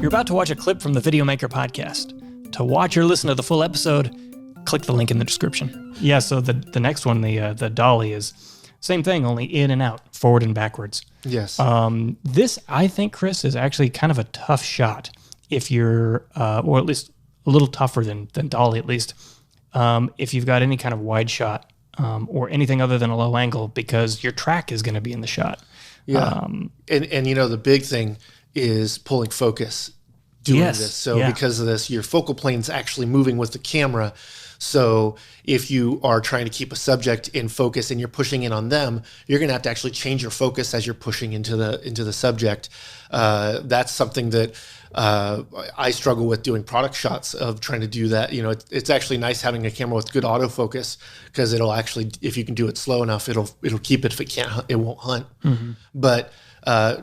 You're about to watch a clip from the Videomaker podcast. To watch or listen to the full episode, click the link in the description. Yeah, so the next one, the dolly, is same thing, only in and out, forward and backwards. Yes. This, I think, Chris, is actually kind of a tough shot if you're, or at least a little tougher than dolly, at least, if you've got any kind of wide shot or anything other than a low angle, because your track is going to be in the shot. Yeah. And you know, the big thing is pulling focus doing this. So because of this, your focal plane's actually moving with the camera. So if you are trying to keep a subject in focus and you're pushing in on them, you're going to have to actually change your focus as you're pushing into the subject. That's something that I struggle with doing product shots of trying to do that. You know, it's actually nice having a camera with good autofocus, because it'll actually, if you can do it slow enough, it'll keep it. If it can't, it won't hunt. Mm-hmm. But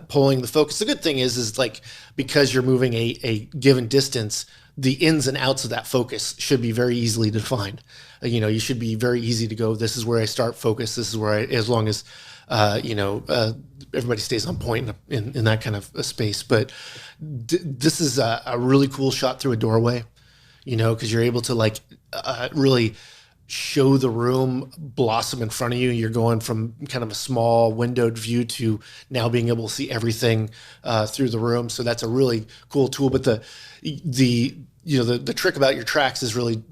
pulling the focus, the good thing is like, because you're moving a given distance, the ins and outs of that focus should be very easily defined. You know, you should be very easy to go, this is where I start focus, this is where as long as, everybody stays on point in that kind of a space. But this is a really cool shot through a doorway, you know, because you're able to like really show the room blossom in front of you. You're going from kind of a small windowed view to now being able to see everything through the room. So that's a really cool tool. But the trick about your tracks is really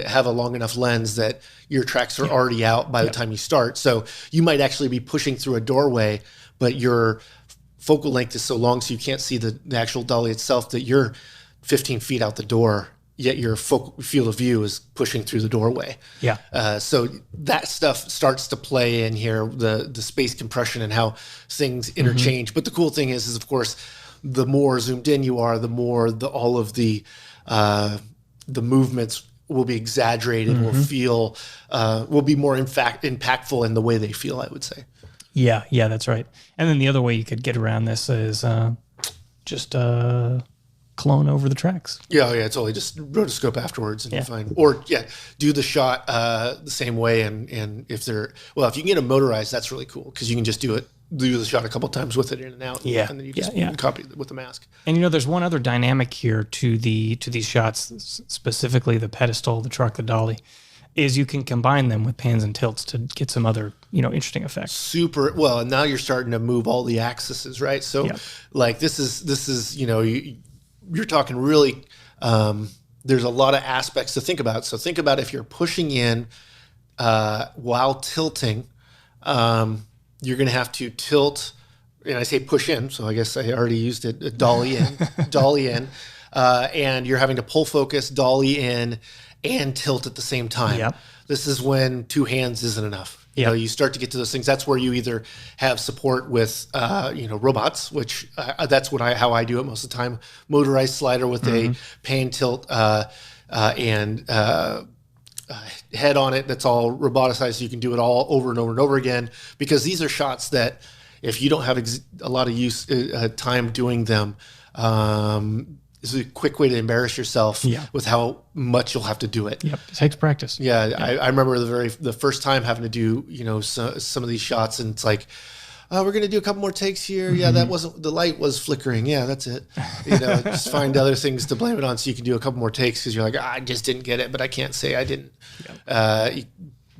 have a long enough lens that your tracks are already out by the time you start. So you might actually be pushing through a doorway, but your focal length is so long so you can't see the actual dolly itself, that you're 15 feet out the door, yet your field of view is pushing through the doorway. Yeah. So that stuff starts to play in here, the space compression and how things interchange. Mm-hmm. But the cool thing is of course, the more zoomed in you are, the more all of the movements will be exaggerated, mm-hmm. will be more impactful in the way they feel, I would say. Yeah, that's right. And then the other way you could get around this is just clone over the tracks. Yeah, totally. Just rotoscope afterwards and you're fine. Or do the shot the same way. And if you can get a motorized, that's really cool, because you can just do the shot a couple times with it in and out. Yeah. And then you just copy it with the mask. And you know, there's one other dynamic here to these shots, specifically the pedestal, the truck, the dolly, is you can combine them with pans and tilts to get some other, interesting effects. Super. Well, and now you're starting to move all the axes, right? So like this is, you're talking really, there's a lot of aspects to think about. So think about if you're pushing in while tilting, you're going to have to tilt, and I say push in, so I guess I already used it, dolly in, and you're having to pull focus, dolly in, and tilt at the same time. Yep. This is when two hands isn't enough. You start to get to those things. That's where you either have support with, robots, which that's how I do it most of the time. Motorized slider with a pan tilt and head on it. That's all roboticized. So you can do it all over and over and over again, because these are shots that if you don't have a lot of time doing them, it's a quick way to embarrass yourself with how much you'll have to do it. Yep, it takes practice. I remember the first time having to do some of these shots, and it's like, we're going to do a couple more takes here. Mm-hmm. Yeah, that wasn't, the light was flickering. Yeah, that's it. Just find other things to blame it on so you can do a couple more takes, because you're like, I just didn't get it, but I can't say I didn't. Yep.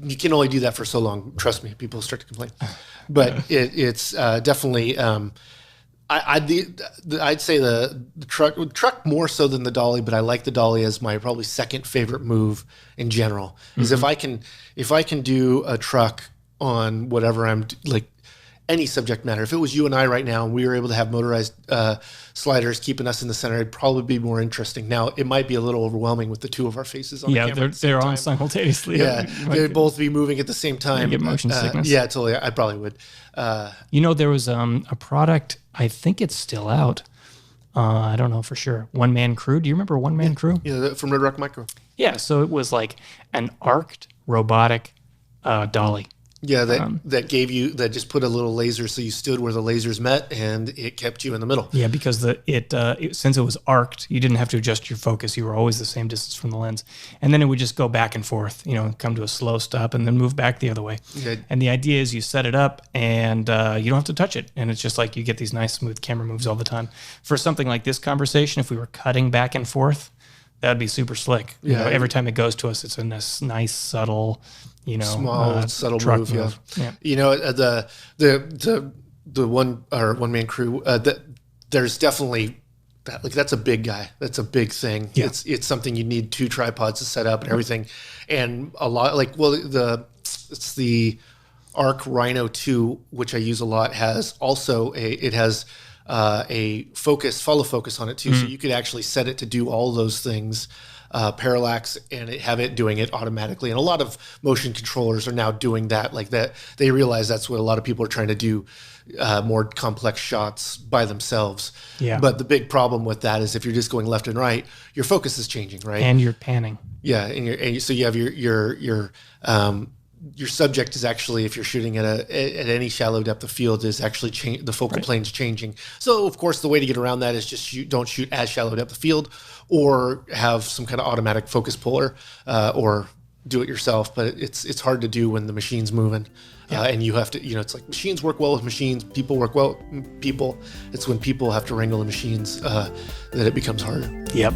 You can only do that for so long. Trust me, people start to complain. But it's definitely. I'd say the truck more so than the dolly, but I like the dolly as my probably second favorite move in general. Is if I can do a truck on whatever I'm like, any subject matter. If it was you and I right now and we were able to have motorized sliders keeping us in the center, it'd probably be more interesting. Now, it might be a little overwhelming with the two of our faces on the camera. They're on simultaneously. Yeah, they'd both be moving at the same time. You get motion sickness. Yeah, totally. I probably would. There was a product, I think it's still out. I don't know for sure. One Man Crew. Do you remember One Man Crew? Yeah, from Red Rock Micro. Yeah, so it was like an arced robotic dolly. Yeah, that gave you, that just put a little laser so you stood where the lasers met and it kept you in the middle. Yeah, because since it was arced, you didn't have to adjust your focus. You were always the same distance from the lens. And then it would just go back and forth, come to a slow stop and then move back the other way. Yeah. And the idea is you set it up and you don't have to touch it. And it's just like you get these nice smooth camera moves all the time. For something like this conversation, if we were cutting back and forth, that'd be super slick. Yeah. Every time it goes to us, it's a nice subtle, small, subtle truck move. Yeah. The one man crew, there's definitely that, like, that's a big guy. That's a big thing. Yeah. It's something you need 2 tripods to set up and everything. And a lot, like, well, it's the Arc Rhino 2, which I use a lot, has also a follow focus on it too. So you could actually set it to do all those things, parallax, and have it doing it automatically. And a lot of motion controllers are now doing that, like that. They realize that's what a lot of people are trying to do, more complex shots by themselves. Yeah. But the big problem with that is if you're just going left and right, your focus is changing, right? And you're panning. Yeah, so you have your subject is actually, if you're shooting at any shallow depth of field, is actually the focal plane's changing. So of course the way to get around that is just don't shoot as shallow depth of field, or have some kind of automatic focus puller, or do it yourself. But it's hard to do when the machine's moving, and you have to, it's like machines work well with machines, people work well with people. It's when people have to wrangle the machines that it becomes harder. Yep.